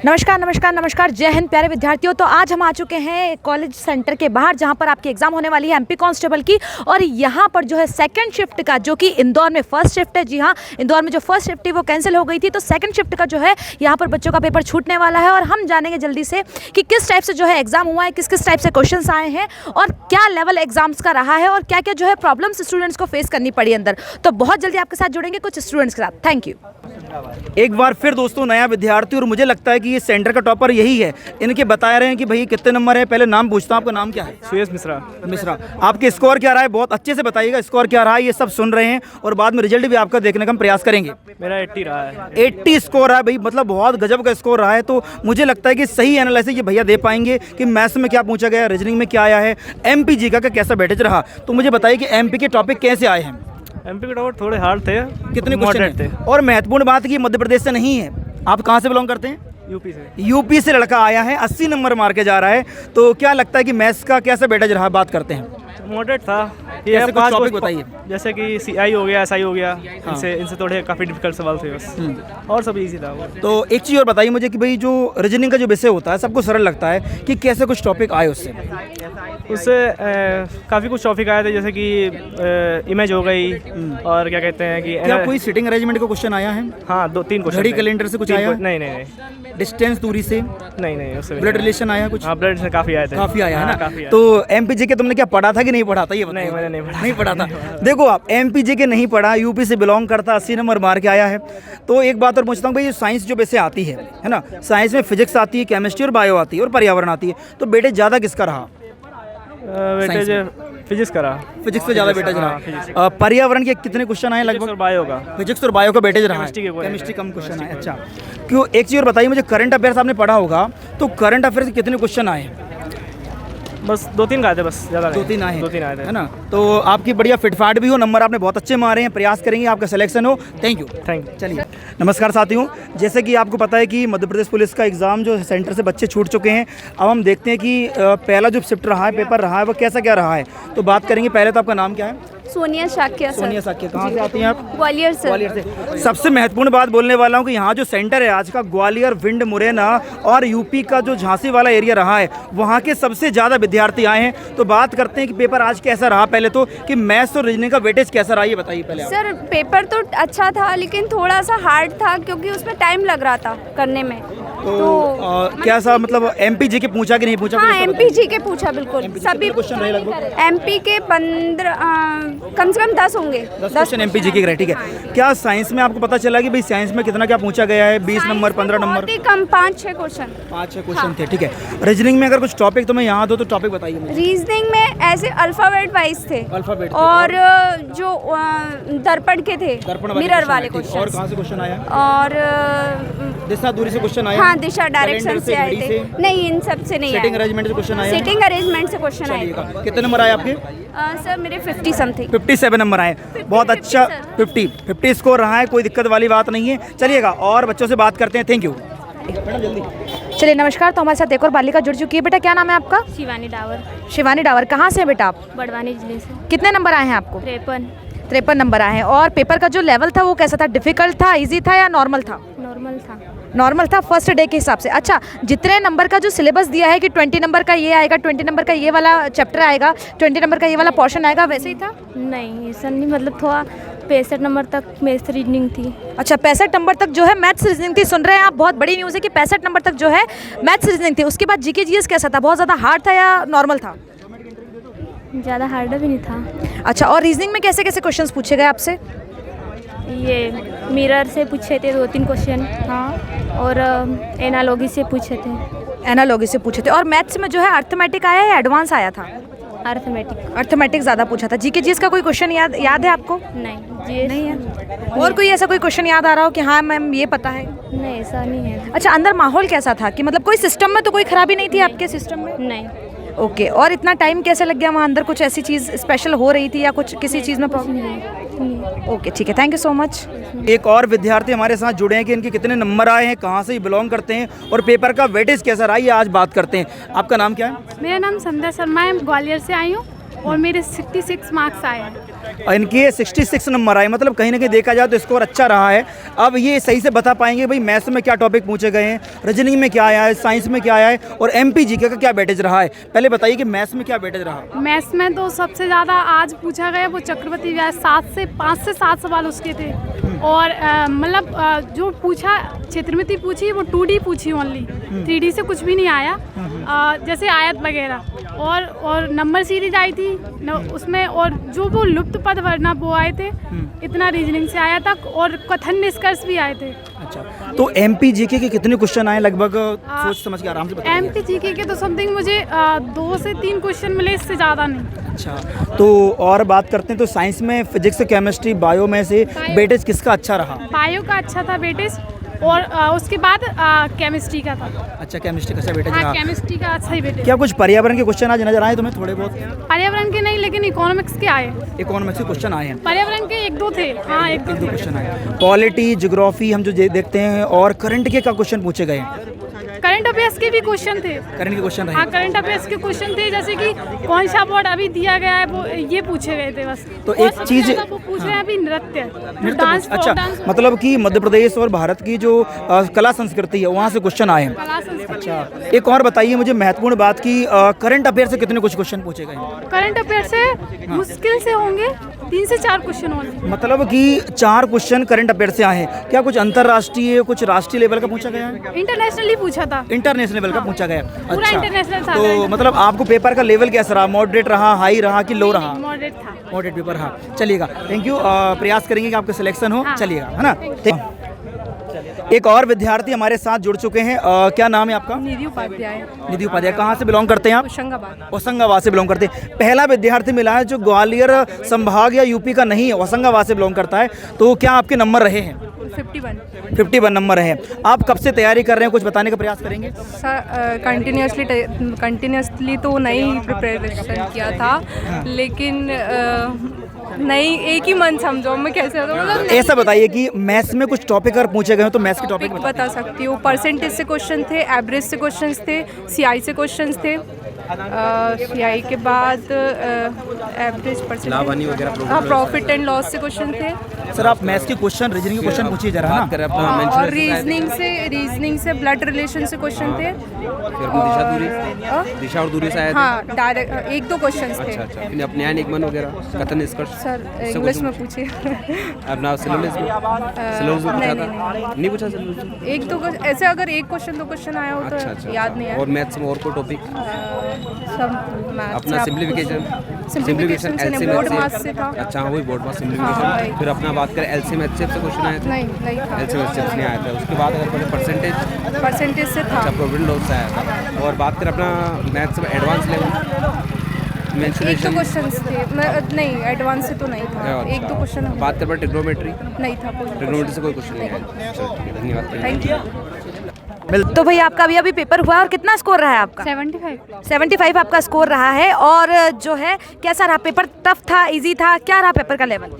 नमस्कार नमस्कार नमस्कार, जय हिंद प्यारे विद्यार्थियों। तो आज हम आ चुके हैं कॉलेज सेंटर के बाहर, जहां पर आपकी एग्जाम होने वाली है एमपी कांस्टेबल की। और यहां पर जो है सेकंड शिफ्ट का, जो कि इंदौर में फर्स्ट शिफ्ट है, जी हां, इंदौर में जो फर्स्ट शिफ्ट थी वो कैंसिल हो गई थी, तो सेकंड शिफ्ट का जो है यहां पर बच्चों का पेपर छूटने वाला है। और हम जानेंगे जल्दी से कि किस टाइप से जो है एग्जाम हुआ है, किस किस टाइप से क्वेश्चन आए हैं और क्या लेवल एग्जाम्स का रहा है और क्या क्या जो है प्रॉब्लम्स स्टूडेंट्स को फेस करनी पड़ी अंदर। तो बहुत जल्दी आपके साथ जुड़ेंगे कुछ स्टूडेंट्स के साथ। Thank you. एक बार फिर दोस्तों नया विद्यार्थी, और मुझे लगता है कि ये सेंटर का टॉपर यही है। इनके बता रहे हैं कि भाई कितने नंबर है। पहले नाम पूछता हूँ, आपका नाम क्या है? सुयश मिश्रा। मिश्रा, आपके स्कोर क्या रहा है? बहुत अच्छे से बताइएगा स्कोर क्या रहा है, ये सब सुन रहे हैं और बाद में रिजल्ट भी आपका देखने का हम प्रयास करेंगे। मेरा 80 रहा है। 80 स्कोर है भाई, मतलब बहुत गजब का स्कोर रहा है। तो मुझे लगता है कि सही एनालिसिस ये भैया दे पाएंगे कि मैथ्स में क्या पूछा गया, रीजनिंग में क्या आया है, एमपी का कैसा बैठेज रहा। तो मुझे बताइए कि एमपी के टॉपिक कैसे आए हैं? एमपी के टॉपर थोड़े हार्ड थे। कितने मॉडरेट क्वेश्चन थे? और महत्वपूर्ण बात कि मध्य प्रदेश से नहीं है, आप कहाँ से बिलोंग करते हैं? यूपी से। यूपी से लड़का आया है, 80 नंबर मार के जा रहा है। तो क्या लगता है कि मैथ्स का कैसा बैठेज रहा? बात करते हैं। मॉडरेट था। कैसे कुछ पाँच टॉपिक बताइए। जैसे कि सीआई हो गया, एसआई हो गया, इनसे थोड़े काफ़ी डिफिकल्ट सवाल थे बस। और सब इजी था वो। तो एक चीज़ और बताइए मुझे कि भाई जो रीजनिंग का जो विषय होता है सबको सरल लगता है, कि कैसे कुछ टॉपिक आए उससे? काफ़ी कुछ टॉपिक आए थे, जैसे कि इमेज हो गई और क्या कहते हैं कि क्या कोई सीटिंग अरेंजमेंट का क्वेश्चन आया है? हाँ, 2-3 क्वेश्चन। घड़ी कैलेंडर से कुछ आया? नहीं। डिस्टेंस दूरी से? नहीं उससे ब्लड रिलेशन आया कुछ? हाँ, ब्लड रिलेशन काफ़ी आए थे। काफ़ी आया है ना? काफ़ी आया। तो एमपीजे के तुमने क्या पढ़ा था कि नहीं पढ़ा था, ये बताइए। नहीं, मैंने नहीं पढ़ा। नहीं पढ़ा था। देखो आप एमपीजे के नहीं पढ़ा, यूपी से बिलोंग करता, 80 नंबर मार के आया है। तो एक बात और पूछता हूँ भाई, साइंस जो वैसे आती है ना, साइंस में फिजिक्स आती है, केमिस्ट्री और बायो आती है और पर्यावरण आती है, तो बेटे ज़्यादा किसका रहा? वेटेज फिजिक्स का रहा। फिजिक्स पे ज़्यादा वेटेज रहा। पर्यावरण के कितने क्वेश्चन आए लगभग? बायो का। फिजिक्स और बायो का वेटेज रहा है। केमिस्ट्री कम क्वेश्चन आए। अच्छा, क्यों? एक चीज़ और बताइए मुझे, करंट अफेयर्स आपने पढ़ा होगा, तो करंट अफेयर्स के कितने क्वेश्चन आए? बस 2-3 आए थे, बस ज़्यादा 2-3 आए। 2-3 आए थे, है ना? तो आपकी बढ़िया फिटफाट भी हो, नंबर आपने बहुत अच्छे मारे हैं, प्रयास करेंगे आपका सिलेक्शन हो। Thank you. चलिए, नमस्कार साथियों। जैसे कि आपको पता है कि मध्य प्रदेश पुलिस का एग्ज़ाम जो सेंटर से बच्चे छूट चुके हैं। अब हम देखते हैं कि पहला जो शिफ्ट रहा है, पेपर रहा है, वो कैसा क्या रहा है, तो बात करेंगे। पहले तो आपका नाम क्या है? सोनिया शाक्य सर। सोनिया शाक्य, कहाँ से आती हैं आप? ग्वालियर सर। ग्वालियर से। सबसे महत्वपूर्ण बात बोलने वाला हूँ कि यहाँ जो सेंटर है आज का, ग्वालियर, भिंड, मुरैना और यूपी का जो झांसी वाला एरिया रहा है, वहाँ के सबसे ज़्यादा विद्यार्थी आए हैं। तो बात करते हैं कि पेपर आज कैसा रहा। पहले तो कि मैथ्स और रीजनिंग का वेटेज कैसा रहा, ये बताइए पहले आप। सर पेपर तो अच्छा था, लेकिन थोड़ा सा हार्ड था क्योंकि उसमें टाइम लग रहा था करने में। तो कैसा, मतलब एमपीजी के पूछा कि नहीं पूछा? हाँ, एमपीजी के पूछा, बिल्कुल सभी क्वेश्चन रहे लगभग? एमपी के 15 कम से कम 10 होंगे। 10 क्वेश्चन एमपीजी के रहे। ठीक है। क्या साइंस में आपको पता चला कि भाई साइंस में कितना क्या पूछा गया है? 20 नंबर, 15 नंबर? बहुत ही कम, 5-6 क्वेश्चन। 5-6 क्वेश्चन थे। ठीक है। रीजनिंग में अगर कुछ टॉपिक तुम्हें याद हो तो टॉपिक बताइए मुझे। रीजनिंग में ऐसे अल्फाबेट वाइज थे, अल्फाबेट और जो दर्पण के थे, मिरर वाले क्वेश्चन। और कहाँ से क्वेश्चन आया? और दिशा दूरी से क्वेश्चन आया? हाँ, दिशा डायरेक्शन से आए थे। नहीं, इन सब से नहीं आए। सिटिंग अरेंजमेंट से क्वेश्चन आया? सिटिंग अरेंजमेंट से क्वेश्चन आए थे। कितने नंबर आए आपके? सर मेरे 50 समथिंग। 57 नंबर आए। बहुत अच्छा। 50 स्कोर रहा है, कोई दिक्कत वाली बात नहीं है। चलिएगा और बच्चों से बात करते हैं। Thank you. चलिए नमस्कार। तो हमारे साथ एक और बालिका जुड़ चुकी है। बेटा क्या नाम है आपका? शिवानी डावर। शिवानी डावर, कहाँ से हैं बेटा आप? बड़वानी जिले से। कितने नंबर आए हैं आपको? 53 नंबर आए हैं। और पेपर का जो लेवल था वो कैसा था? डिफिकल्ट था, इजी था या नॉर्मल था? नॉर्मल था। नॉर्मल था फर्स्ट डे के हिसाब से। अच्छा, जितने नंबर का जो सिलेबस दिया है कि 20 नंबर का ये आएगा, 20 नंबर का ये वाला चैप्टर आएगा, 20 नंबर का ये वाला पोर्शन आएगा, वैसे ही था? नहीं, ऐसा नहीं, मतलब थोड़ा 65 नंबर तक मैथ्स रीजनिंग थी। अच्छा, 65 नंबर तक जो है मैथ्स रीजनिंग थी। सुन रहे हैं आप, बहुत बड़ी न्यूज़ है कि 65 नंबर तक जो है मैथ्स रीजनिंग थी। उसके बाद जीके जीएस कैसा था? बहुत ज़्यादा हार्ड था या नॉर्मल था? ज़्यादा हार्ड भी नहीं था। अच्छा, और रीजनिंग में कैसे कैसे क्वेश्चंस पूछे गए आपसे? ये मिरर से पूछे थे 2-3 क्वेश्चन। हाँ, और एनालॉगी से पूछे थे। एनालॉगी से पूछे थे। और मैथ्स में जो है अर्थमेटिक आया या एडवांस आया था? अर्थमेटिक ज़्यादा पूछा था। जीके जीएस का कोई क्वेश्चन याद है आपको? नहीं, नहीं है। और कोई ऐसा कोई क्वेश्चन याद आ रहा हो कि हाँ मैम ये पता है? नहीं, ऐसा नहीं है। अच्छा, अंदर माहौल कैसा था कि मतलब कोई सिस्टम में तो कोई खराबी नहीं थी आपके सिस्टम में? नहीं। ओके। और इतना टाइम कैसे लग गया वहाँ अंदर? कुछ ऐसी चीज़ स्पेशल हो रही थी या कुछ किसी चीज़ में प्रॉब्लम? ओके, ठीक है, थैंक यू सो मच। एक और विद्यार्थी हमारे साथ जुड़े हैं कि इनके कितने नंबर आए हैं, कहाँ से बिलोंग करते हैं और पेपर का वेटेज कैसा रहा, ये आज बात करते हैं। आपका नाम क्या है? मेरा नाम संध्या शर्मा है, ग्वालियर से आई हूँ। और मेरे 66 मार्क्स आए हैं। और इनके 66 नंबर आए, मतलब कहीं ना कहीं देखा जाए तो स्कोर अच्छा रहा है। अब ये सही से बता पाएंगे भाई मैथ्स में क्या टॉपिक पूछे गए हैं, रीजनिंग में क्या आया है, साइंस में क्या आया है और MPGK का क्या वेटेज रहा है। पहले बताइए कि मैथ्स में क्या वेटेज रहा। मैथ्स में तो सबसे ज़्यादा आज पूछा गया वो चक्रवर्ती व्यास 5 से 7 सवाल उसके थे। और मतलब जो पूछा चित्रमिति पूछी वो 2D पूछी ओनली, 3D से कुछ भी नहीं आया। जैसे आयत वगैरह और नंबर सीरीज आई थी उसमें, और जो वो लुप्त पद वर्णा वो आए थे, इतना रीजनिंग से आया तक, और कथन निष्कर्ष भी आए थे। अच्छा, तो MPGK के कितने क्वेश्चन आए लगभग, सोच समझ के आराम से बताइए। MPGK के तो समथिंग मुझे 2 से 3 क्वेश्चन मिले, इससे ज़्यादा नहीं। अच्छा, तो और बात करते हैं तो साइंस में फिजिक्स, केमिस्ट्री, बायो में से वेटेज किसका अच्छा रहा। बायो का अच्छा था वेटेज, और उसके बाद केमिस्ट्री का था। अच्छा, केमिस्ट्री का अच्छा वेटेज हाँ, रहा। केमिस्ट्री का अच्छा ही वेटेज। क्या कुछ पर्यावरण के क्वेश्चन आज नजर आए तुम्हें थोड़े बहुत? पर्यावरण के नहीं, लेकिन इकोनॉमिक्स के आए। इकोनॉमिक्स के क्वेश्चन आए हैं। पर्यावरण के 1-2 थे। हाँ, 1-2 क्वेश्चन आए। पॉलिटी, ज्योग्राफी हम जो देखते हैं, और करंट के क्या क्वेश्चन पूछे गए हैं? करंट अफेयर्स के भी क्वेश्चन थे। करंट के क्वेश्चन रहे। हाँ, करंट अफेयर्स के क्वेश्चन थे, जैसे कि कौन सा बोर्ड अभी दिया गया है वो ये पूछे गए थे बस। तो और एक सबसे चीज ज़्यादा वो पूछ रहे हैं अभी नृत्य डांस। अच्छा, मतलब कि मध्य प्रदेश और भारत की जो कला संस्कृति है वहाँ से क्वेश्चन आए हैं। कला संस्कृति। अच्छा, एक और बताइए मुझे महत्वपूर्ण बात की, करंट अफेयर से कितने कुछ क्वेश्चन पूछे गए हैं? करंट अफेयर से मुश्किल से होंगे 3 से 4 क्वेश्चन होंगे। मतलब कि 4 क्वेश्चन करंट अफेयर से आए हैं। क्या कुछ अंतर्राष्ट्रीय, कुछ राष्ट्रीय लेवल का पूछा गया है? इंटरनेशनली पूछा था। इंटरनेशनल लेवल का पूछा गया। पूरा इंटरनेशनल था। तो मतलब आपको पेपर का लेवल कैसा रहा? मॉडरेट रहा, हाई रहा कि लो रहा? मॉडरेट था। मॉडरेट पेपर रहा। चलिएगा, थैंक यू। प्रयास करेंगे कि आपका सिलेक्शन हो। चलिएगा, है ना। एक और विद्यार्थी हमारे साथ जुड़ चुके हैं। क्या नाम है आपका? निधि उपाध्याय। निधि उपाध्याय, कहाँ से बिलोंग करते हैं आप? होशंगाबाद। होशंगाबाद से बिलोंग करते हैं। पहला विद्यार्थी मिला है जो ग्वालियर संभाग या यूपी का नहीं है, होशंगाबाद से बिलोंग करता है। तो क्या आपके नंबर रहे हैं? 51 नंबर रहे हैं। आप कब से तैयारी कर रहे हैं, कुछ बताने का प्रयास करेंगे? सर कंटिन्यूसली तो नहीं प्रिपरेशन किया था, लेकिन नहीं, एक ही मंथ समझो मैं कैसे मतलब ऐसा बताइए कि मैथ्स में कुछ टॉपिक अगर पूछे गए हो तो मैथ्स के टॉपिक बता सकती हूँ। परसेंटेज से क्वेश्चन थे, एवरेज से क्वेश्चंस थे, CI से क्वेश्चंस थे, CI के बाद average percentage, profit and loss से क्वेश्चन थे। सर आप मैथ्स के क्वेश्चन, रीजनिंग के क्वेश्चन पूछिए जरा ना। और रीजनिंग से ब्लड रिलेशन से क्वेश्चन थे। दिशा और दूरी से आए थे। हाँ, डायरेक्ट 1-2 क्वेश्चंस थे। अच्छा, फिर अपने निगमन वगैरह, कथन निष्कर्ष। सर इंग्लिश में पूछिए। अपना सिलेबस में पूछा था? नहीं पूछा सिलेबस? 1-2 ऐसे अगर 1 क्वेश्चन 2 क्वेश्चन आया हो तो याद नहीं है। और मैथ्स में और कोई टॉपिक? सब मैथ्स अपना सिंप्लीफिकेशन बोर्ड मास से था। अच्छा, वही बोर्ड मास सिंप्लीफिकेशन। फिर अपना बात करें LCM HCF से क्वेश्चन आया था? नहीं था। LCM HCF नहीं आया था। उसके बाद अगर बोले परसेंटेज से था। अच्छा, प्रॉफिट लॉस से आया था। और बात करें अपना मैथ्स में एडवांस लेवल, 1-2 क्वेश्चंस थे। नहीं, एडवांस से तो नहीं था। 1-2 क्वेश्चन। बात करें ट्रिग्नोमेट्री? नहीं था। ट्रिग्नोमेट्री से कोई क्वेश्चन नहीं आया। चलो ठीक है, धन्यवाद। Thank you. तो भैया आपका अभी पीपर हुआ और कितना स्कोर रहा है आपका? 75 आपका स्कोर रहा है। और जो है कैसा रहा पेपर? टफ था, इजी था, क्या रहा पेपर का लेवल?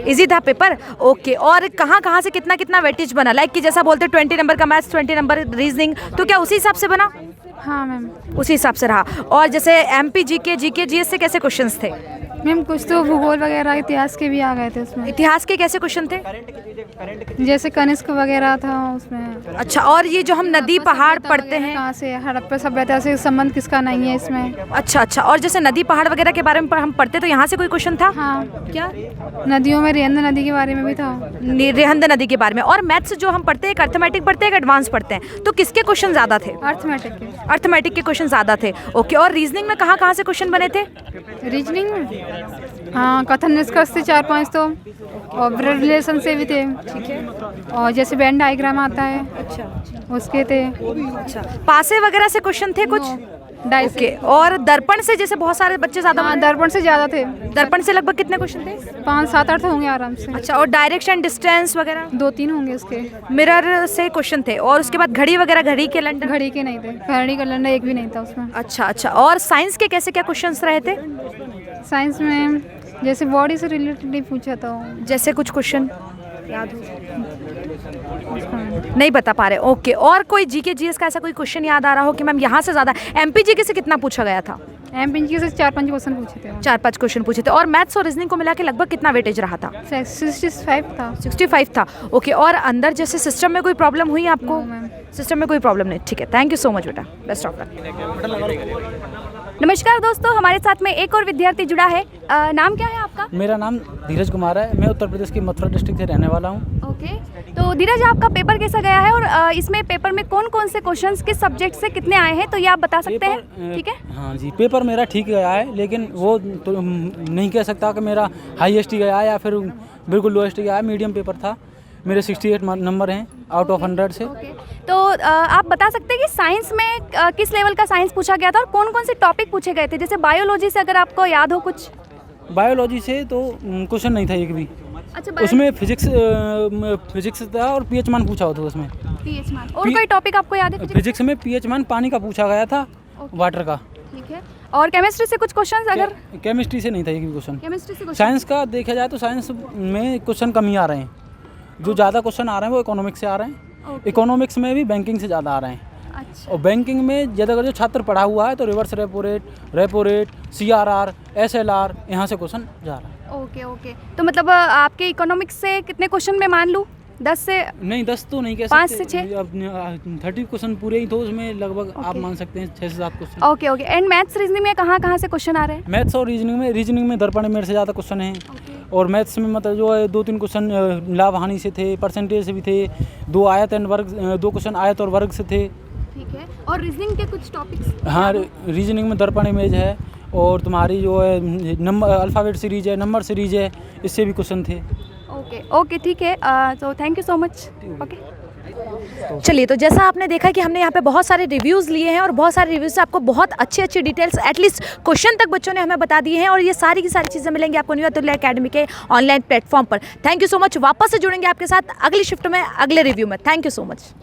इजी था पेपर। ओके, और कहाँ से कितना वेटेज बना? लाइक कि जैसा बोलते 20 नंबर का मैथ्स, 20 नंबर रीजनिंग, तो क्या उसी हिसाब से बना? हाँ मैम, उसी हिसाब से रहा। और जैसे MPGK, GK, GS से कैसे क्वेश्चंस थे? मैम कुछ तो भूगोल वगैरह इतिहास के भी आ गए थे उसमें। इतिहास के कैसे क्वेश्चन थे? जैसे कनिष्क वगैरह था उसमें। अच्छा, और ये जो हम नदी पहाड़ पढ़ते हैं, कहाँ से हड़प्पा सभ्यता से संबंध किसका नहीं है इसमें। अच्छा, और जैसे नदी पहाड़ वगैरह के बारे में हम पढ़ते तो यहाँ से कोई क्वेश्चन था? हाँ, क्या? नदियों में रेहंद नदी के बारे में भी था। रेहंद नदी के बारे में। और मैथ्स जो हम पढ़ते हैं, अर्थमेटिक पढ़ते हैं, एडवांस पढ़ते हैं, तो किसके क्वेश्चन ज़्यादा थे? अर्थमेटिक के क्वेश्चन ज़्यादा थे। ओके, और रीजनिंग में कहाँ से क्वेश्चन बने थे? रीजनिंग में हाँ, कथन निष्कर्ष थे 4-5 तो, और ब्लड रिलेशन से भी थे। ठीक है। और जैसे वेन डायग्राम आता है, अच्छा, उसके थे। अच्छा, पासे वगैरह से क्वेश्चन थे कुछ? ओके, और दर्पण से जैसे बहुत सारे बच्चे ज़्यादा? हाँ, दर्पण से ज़्यादा थे। दर्पण से लगभग कितने क्वेश्चन थे? 5-7-8 होंगे आराम से। अच्छा, और डायरेक्शन, डिस्टेंस वगैरह? 2-3 होंगे उसके। मिरर से क्वेश्चन थे। और उसके बाद घड़ी वगैरह, घड़ी के कैलेंडर? घड़ी के नहीं थे, घड़ी कैलेंडर एक भी नहीं था उसमें। अच्छा, और साइंस के कैसे क्या क्वेश्चंस रहे थे? साइंस में जैसे बॉडी से रिलेटेड पूछा था। जैसे कुछ क्वेश्चन याद हो? नहीं बता पा रहे। ओके, और कोई GK GS का ऐसा कोई क्वेश्चन याद आ रहा हो कि मैम यहाँ से ज़्यादा? MPGK से कितना पूछा गया था? एमपीएनजी से 4-5 क्वेश्चन पूछे थे 4-5 क्वेश्चन पूछे थे। और मैथ्स और रीजनिंग को मिला के लगभग कितना वेटेज रहा था? 65 था। 65 था। ओके, और अंदर जैसे सिस्टम में कोई प्रॉब्लम हुई आपको? सिस्टम में कोई प्रॉब्लम नहीं, ठीक है। थैंक यू सो मच बेटा, बेस्ट ऑफ लक। नमस्कार दोस्तों, हमारे साथ में एक और विद्यार्थी जुड़ा है। नाम क्या है आपका? मेरा नाम धीरज कुमार है। मैं उत्तर प्रदेश के मथुरा डिस्ट्रिक्ट से रहने वाला हूँ। ओके, तो धीरज आपका पेपर कैसा गया है और इसमें पेपर में कौन कौन से क्वेश्चंस किस सब्जेक्ट से कितने आए हैं, तो ये आप बता सकते हैं? ठीक है। हाँ जी, पेपर मेरा ठीक गया है, लेकिन वो तो नहीं कह सकता कि मेरा हाईएस्ट ही गया है या फिर बिल्कुल लोएस्ट गया है। मीडियम पेपर था। मेरे 68 नंबर हैं आउट ऑफ 100 से। तो आप बता सकते हैं कि साइंस में किस लेवल का साइंस पूछा गया था और कौन कौन से टॉपिक पूछे गए थे? जैसे बायोलॉजी से अगर आपको याद हो कुछ। बायोलॉजी से तो क्वेश्चन नहीं था एक भी। अच्छा, उसमें फिजिक्स था और पीएच मान पूछा होता उसमें। पीएच मान और कोई टॉपिक आपको याद है? फिजिक्स में पीएच मान पानी का पूछा गया था, वाटर का। ठीक है। और केमिस्ट्री से कुछ क्वेश्चंस? अगर केमिस्ट्री से नहीं था एक भी क्वेश्चन। केमिस्ट्री से साइंस का देखा जाए तो साइंस में क्वेश्चन कम ही आ रहे हैं। जो ज़्यादा क्वेश्चन आ रहे हैं वो इकोनॉमिक्स से आ रहे हैं। इकोनॉमिक्स में भी बैंकिंग से ज़्यादा आ रहे हैं। अच्छा। और बैंकिंग में ज़्यादा जो छात्र पढ़ा हुआ है तो reverse repo rate, CRR, SLR, यहाँ से क्वेश्चन जा रहा है। ओके। तो मतलब आपके इकोनॉमिक्स से कितने क्वेश्चन मैं मान लूँ? 10 से नहीं, 10 तो नहीं कह 5 सकते। से 6? अब 30 क्वेश्चन पूरे ही तो उसमें लगभग आप मान सकते हैं 6 से 7 question. Okay. And maths reasoning में कहाँ से क्वेश्चन आ रहे हैं? मैथ्स और रीजनिंग में दर्पण मेरे से ज़्यादा क्वेश्चन हैं। और मैथ्स में मतलब जो है 2-3 क्वेश्चन लाभ हानि से थे, परसेंटेज से भी थे। 2 क्वेश्चन आयत और वर्ग से थे। ठीक है। और रीजनिंग के कुछ टॉपिक्स? हाँ, रीजनिंग में दर्पण इमेज है और तुम्हारी जो है नंबर अल्फ़ाबेट सीरीज है, नंबर सीरीज है, इससे भी क्वेश्चन थे। ओके, ठीक है। तो thank you so much. Okay. चलिए, तो जैसा आपने देखा कि हमने यहाँ पे बहुत सारे रिव्यूज़ लिए हैं और बहुत सारे रिव्यूज़ से आपको बहुत अच्छी डिटेल्स एटलीस्ट क्वेश्चन तक बच्चों ने हमें बता दिए हैं। और ये सारी की सारी चीज़ें मिलेंगी आपको न्यू अतुल्य एकेडमी के ऑनलाइन प्लेटफॉर्म पर। Thank you so much. वापस से जुड़ेंगे आपके साथ अगली शिफ्ट में, अगले रिव्यू में। Thank you so much.